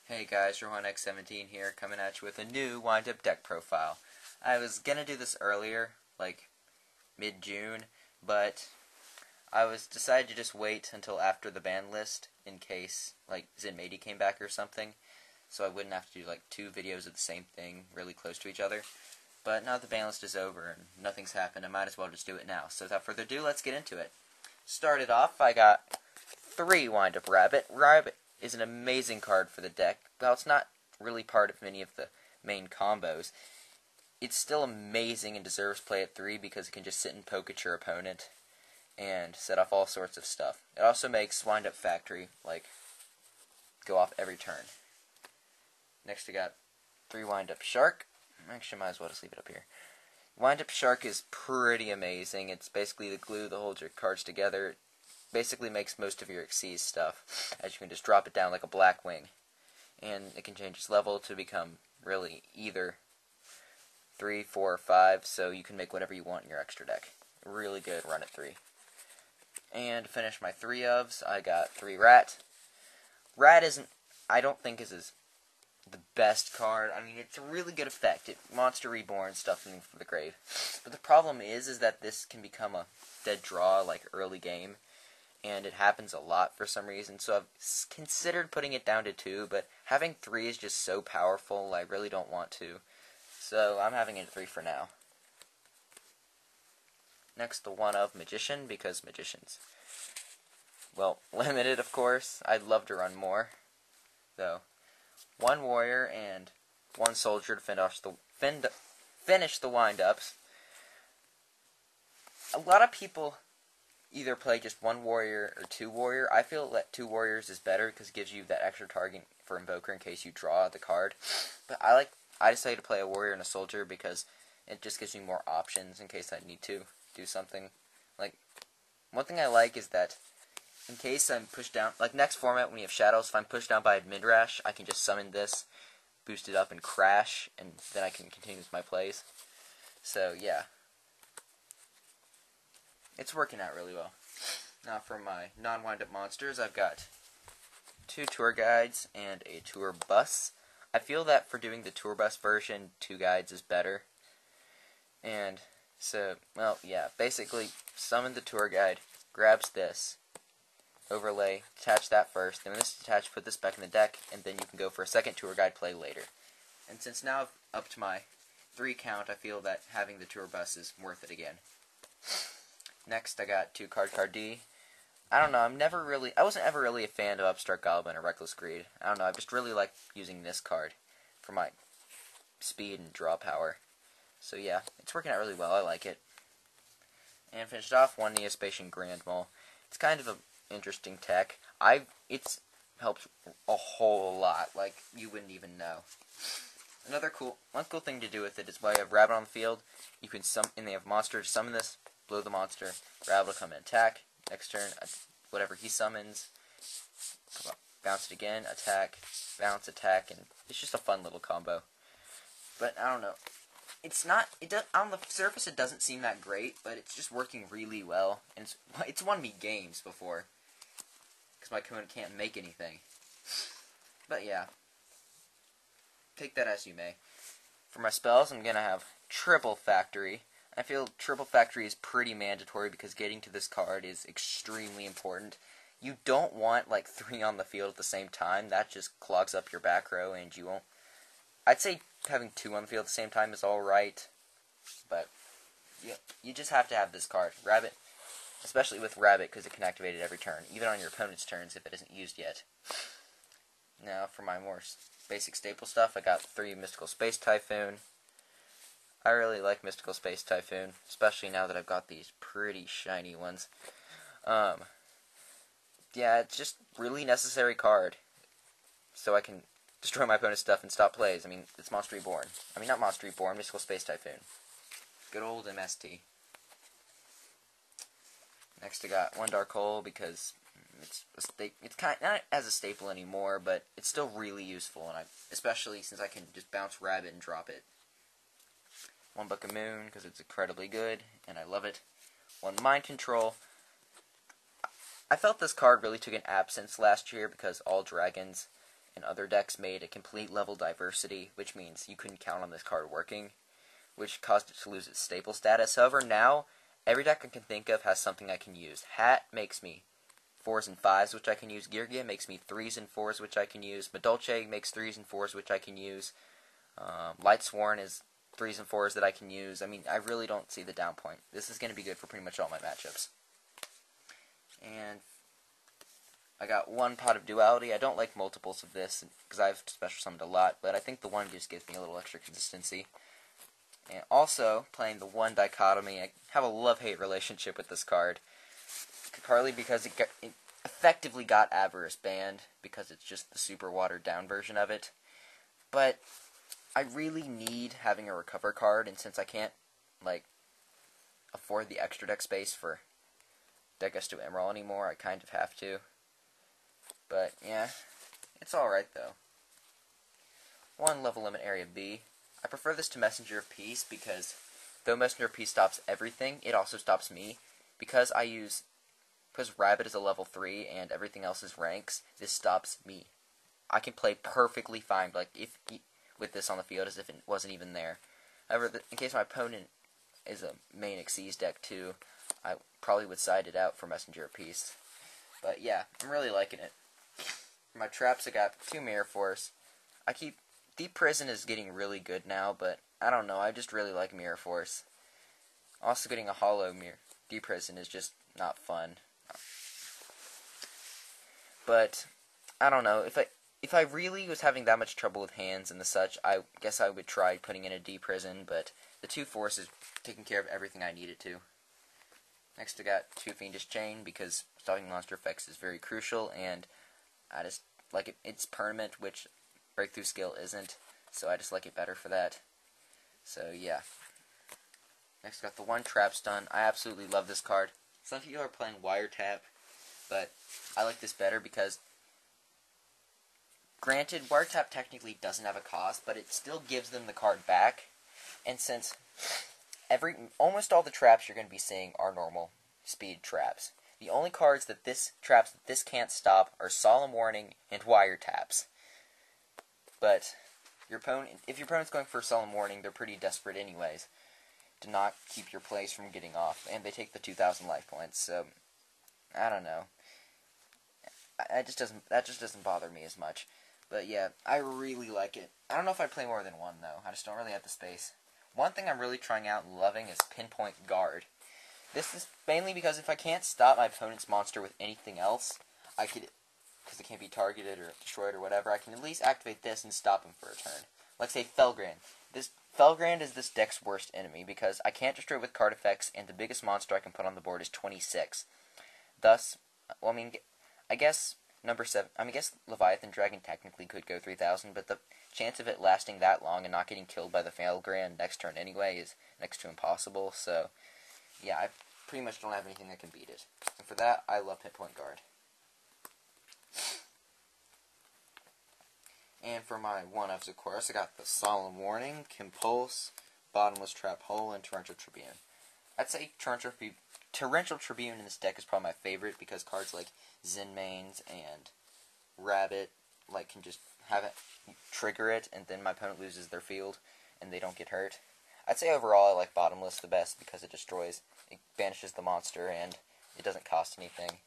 Hey guys, Rohan-X17 here, coming at you with a new wind-up deck profile. I was gonna do this earlier, like mid-June, but I decided to just wait until after the ban list in case like zenmaity came back or something, so I wouldn't have to do like two videos of the same thing really close to each other. But now the ban list is over and nothing's happened, I might as well just do it now. So without further ado, let's get into it. Started off, I got 3 wind-up Rabbit. Rabbit is an amazing card for the deck. While it's not really part of many of the main combos, it's still amazing and deserves play at 3 because it can just sit and poke at your opponent and set off all sorts of stuff. It also makes Wind Up Factory like go off every turn. Next I got 3 Wind Up Shark. Actually, might as well just leave it up here. Wind Up Shark is pretty amazing. It's basically the glue that holds your cards together. It basically makes most of your Xyz stuff, as you can just drop it down like a black wing. And it can change its level to become really either 3, 4, or 5, so you can make whatever you want in your extra deck. Really good run at 3. And to finish my 3 ofs, I got 3 Rat. Rat I don't think is the best card. I mean, it's a really good effect. It Monster Reborn stuff from the grave. But the problem is that this can become a dead draw like early game. And it happens a lot for some reason, so I've considered putting it down to 2, but having 3 is just so powerful, I really don't want to. So I'm having it at 3 for now. Next, the one of Magician, because Magician's, well, limited, of course. I'd love to run more, though. 1 Warrior and 1 Soldier to finish the wind-ups. A lot of people either play just 1 Warrior or 2 Warrior. I feel that 2 Warriors is better because it gives you that extra target for Invoker in case you draw the card. But I decided to play a Warrior and a Soldier because it just gives me more options in case I need to do something. Like, one thing I like is that in case I'm pushed down, like next format when you have Shadows, if I'm pushed down by a Midrash, I can just summon this, boost it up, and crash, and then I can continue with my plays. So, yeah. It's working out really well. Now for my non-wind-up monsters, I've got 2 tour guides and a tour bus. I feel that for doing the tour bus version, 2 guides is better. And so, well, yeah, basically summon the tour guide, grabs this, overlay, attach that first, then when this is attached, put this back in the deck, and then you can go for a second tour guide play later. And since now I've up to my 3 count, I feel that having the tour bus is worth it again. Next, I got 2 Card D. I don't know, I wasn't ever really a fan of Upstart Goblin or Reckless Greed. I don't know, I just really like using this card for my speed and draw power. So yeah, it's working out really well, I like it. And finished off 1 Neospatian Grand Mole. It's kind of an interesting tech. It's helped a whole lot, like you wouldn't even know. One cool thing to do with it is while you have Rabbit on the field, you can and they have monsters, summon this, blow the monster, Rabbit will come and attack. Next turn, whatever he summons, bounce it again, attack, bounce, attack, and it's just a fun little combo. But I don't know, on the surface it doesn't seem that great, but it's just working really well, and it's won me games before, because my opponent can't make anything. But yeah, take that as you may. For my spells, I'm gonna have Triple Factory. I feel Triple Factory is pretty mandatory because getting to this card is extremely important. You don't want like 3 on the field at the same time. That just clogs up your back row and you won't. I'd say having 2 on the field at the same time is alright, but you just have to have this card. Rabbit, especially with Rabbit because it can activate it every turn, even on your opponent's turns if it isn't used yet. Now for my more basic staple stuff, I got 3 Mystical Space Typhoon. I really like Mystical Space Typhoon, especially now that I've got these pretty shiny ones. Yeah, it's just really necessary card, so I can destroy my opponent's stuff and stop plays. I mean, it's Monster Reborn. I mean, not Monster Reborn, Mystical Space Typhoon. Good old MST. Next I got 1 Dark Hole because it's kind of not as a staple anymore, but it's still really useful, and especially since I can just bounce Rabbit and drop it. 1 Book of Moon, because it's incredibly good, and I love it. 1 Mind Control. I felt this card really took an absence last year because all dragons and other decks made a complete level diversity, which means you couldn't count on this card working, which caused it to lose its staple status. However, now, every deck I can think of has something I can use. Hat makes me 4s and 5s, which I can use. Girgia makes me 3s and 4s, which I can use. Madolche makes 3s and 4s, which I can use. Lightsworn is 3s and 4s that I can use. I mean, I really don't see the down point. This is going to be good for pretty much all my matchups. And I got one Pot of Duality. I don't like multiples of this because I've special summoned a lot, but I think the one just gives me a little extra consistency. And also, playing the one Dichotomy, I have a love-hate relationship with this card. Partly because it effectively got Avarice banned, because it's just the super watered-down version of it. But I really need having a recover card, and since I can't, like, afford the extra deck space for Degusto Emerald anymore, I kind of have to. But, yeah, it's alright, though. One level limit area B. I prefer this to Messenger of Peace, because though Messenger of Peace stops everything, it also stops me. Because Rabbit is a level 3, and everything else is ranks, this stops me. I can play perfectly fine, like, with this on the field, as if it wasn't even there. However, in case my opponent is a main Xyz deck, too, I probably would side it out for Messenger of Peace. But, yeah, I'm really liking it. For my traps, I got 2 Mirror Force. Deep Prison is getting really good now, but I don't know, I just really like Mirror Force. Also, getting a Hollow Deep Prison is just not fun. But, I don't know, if I really was having that much trouble with hands and the such, I guess I would try putting in a Deep Prison, but the 2 Force is taking care of everything I needed to. Next I got 2 Fiendish Chain, because stopping monster effects is very crucial, and I just like it. It's permanent, which Breakthrough Skill isn't, so I just like it better for that. So, yeah. Next got the 1 Trap Stun. I absolutely love this card. Some people are playing Wiretap, but I like this better because, granted, Wiretap technically doesn't have a cost, but it still gives them the card back. And since almost all the traps you're going to be seeing are normal speed traps, the only traps that this can't stop are Solemn Warning and Wiretaps. But if your opponent's going for Solemn Warning, they're pretty desperate anyways to not keep your plays from getting off, and they take the 2,000 life points. So I don't know. That just doesn't bother me as much. But yeah, I really like it. I don't know if I'd play more than one though. I just don't really have the space. One thing I'm really trying out and loving is Pinpoint Guard. This is mainly because if I can't stop my opponent's monster with anything else, because it can't be targeted or destroyed or whatever, I can at least activate this and stop him for a turn. Like, say, Felgrand. Felgrand is this deck's worst enemy, because I can't destroy it with card effects, and the biggest monster I can put on the board is 26. Thus, well, I guess Leviathan Dragon technically could go 3,000, but the chance of it lasting that long and not getting killed by the Felgrand next turn anyway is next to impossible, so, yeah, I pretty much don't have anything that can beat it. And for that, I love Pinpoint Guard. And for my one-ups, of course, I got the Solemn Warning, Compulse, Bottomless Trap Hole, and Torrential Tribune. I'd say Torrential Tribune in this deck is probably my favorite, because cards like Zenmaines and Rabbit can just have it trigger it, and then my opponent loses their field, and they don't get hurt. I'd say overall I like Bottomless the best, because it banishes the monster, and it doesn't cost anything.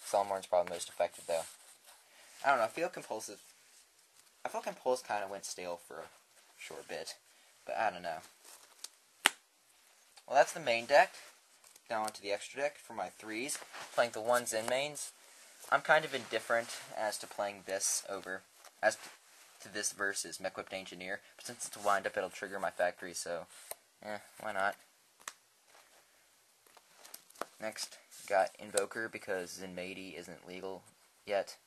Solemn Warning's probably most effective, though. I don't know, I feel Compulse kind of went stale for a short bit, but I don't know. Well, that's the main deck. Now onto the extra deck for my 3s. Playing the 1 Zenmaines. I'm kind of indifferent as to playing this to this versus Mech-Whipped Engineer, but since it's a wind-up, it'll trigger my factory, so, why not? Next, got Invoker, because zenmaity isn't legal yet.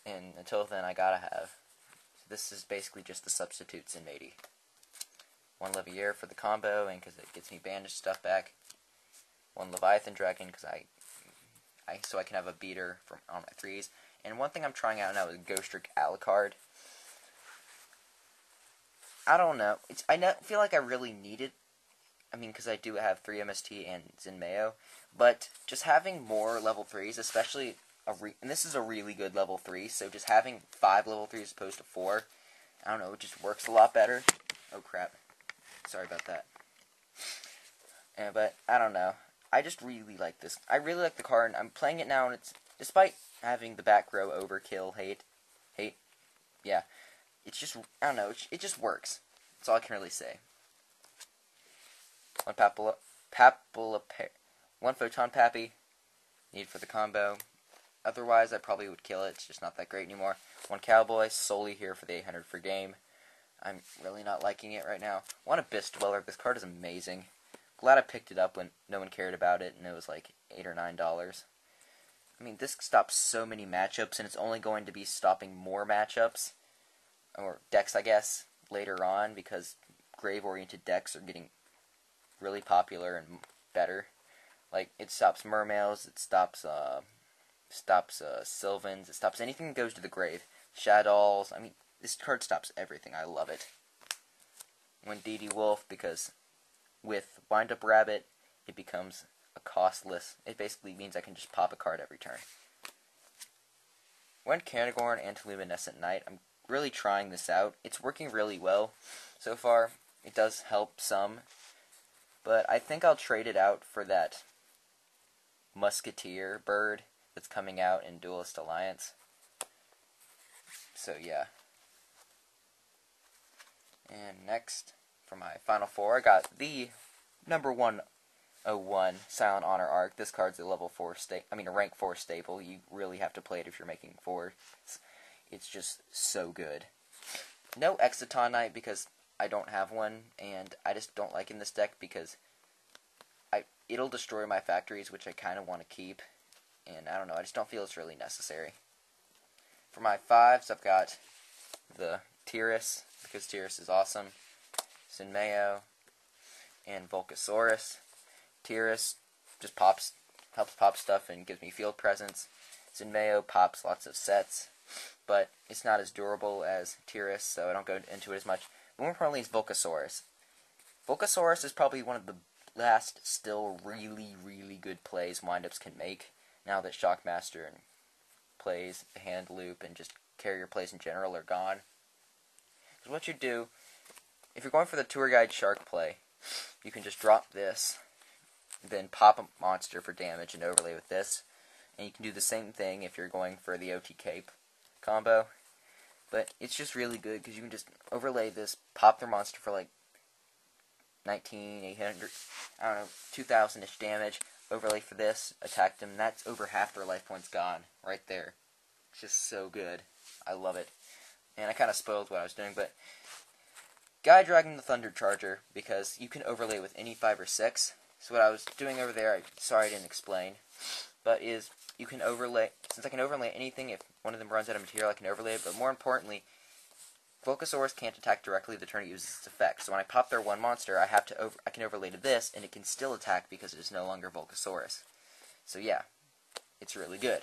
And until then, I gotta have. This is basically just the substitute zenmaity. 1 Leviair for the combo, and because it gets me bandaged stuff back. 1 Leviathan Dragon, because so I can have a beater on my 3s. And one thing I'm trying out now is Ghost Trick Alucard. I don't know. I feel like I really need it. Because I do have 3 MST and Zenmayo. But just having more level 3s, especially and this is a really good level 3, so just having 5 level 3 as opposed to 4, I don't know, it just works a lot better. Oh crap. Sorry about that. But, I don't know. I just really like this. I really like the card, and I'm playing it now, and it's, despite having the back row overkill hate, yeah, it's just, I don't know, it just works. That's all I can really say. One Photon Pappy, need for the combo. Otherwise, I probably would kill it. It's just not that great anymore. One Cowboy, solely here for the 800 for game. I'm really not liking it right now. One Abyss Dweller. This card is amazing. Glad I picked it up when no one cared about it, and it was like $8 or $9. I mean, this stops so many matchups, and it's only going to be stopping more matchups, or decks, I guess, later on, because grave-oriented decks are getting really popular and better. Like, it stops Mermails, it stops Sylvans, it stops anything that goes to the grave. Shaddolls, I mean, this card stops everything. I love it. One DD Wolf, because with Wind Up Rabbit, it becomes a costless. It basically means I can just pop a card every turn. One Canagorn Antiluminescent Knight. I'm really trying this out. It's working really well so far. It does help some, but I think I'll trade it out for that Musketeer bird that's coming out in Duelist Alliance. So yeah. And next, for my final 4, I got the number 101 Silent Honor Arc. This card's a level 4 a rank 4 staple. You really have to play it if you're making 4. It's just so good. No Exciton Knight because I don't have one, and I just don't like in this deck because it'll destroy my factories, which I kind of want to keep, and I don't know, I just don't feel it's really necessary. For my 5s, I've got the Tyrus, because Tyrus is awesome, Zenmaity, and Volcasaurus. Tyrus just helps pop stuff and gives me field presence. Zenmaity pops lots of sets, but it's not as durable as Tyrus, so I don't go into it as much. But more importantly is Volcasaurus. Volcasaurus is probably one of the last still really, really good plays windups can make, now that Shockmaster and plays, the hand loop, and just carrier plays in general are gone. Because what you do, if you're going for the Tour Guide Shark play, you can just drop this, then pop a monster for damage and overlay with this. And you can do the same thing if you're going for the OTK combo. But it's just really good because you can just overlay this, pop their monster for like 800, I don't know, 2,000-ish damage, overlay for this, attack them, that's over half their life points gone, right there. It's just so good. I love it. And I kind of spoiled what I was doing, but Guy Dragon the Thunder Charger, because you can overlay with any 5 or 6. So what I was doing over there, sorry I didn't explain, but is you can overlay, since I can overlay anything, if one of them runs out of material, I can overlay it, but more importantly, Volcasaurus can't attack directly the turn it uses its effect. So when I pop their one monster, I can overlay to this, and it can still attack because it is no longer Volcasaurus. So yeah, it's really good.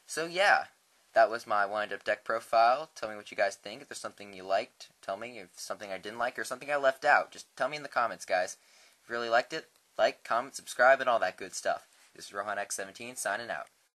So yeah, that was my wind-up deck profile. Tell me what you guys think. If there's something you liked, tell me. If there's something I didn't like or something I left out, just tell me in the comments, guys. If you really liked it, like, comment, subscribe, and all that good stuff. This is RohanX17 signing out.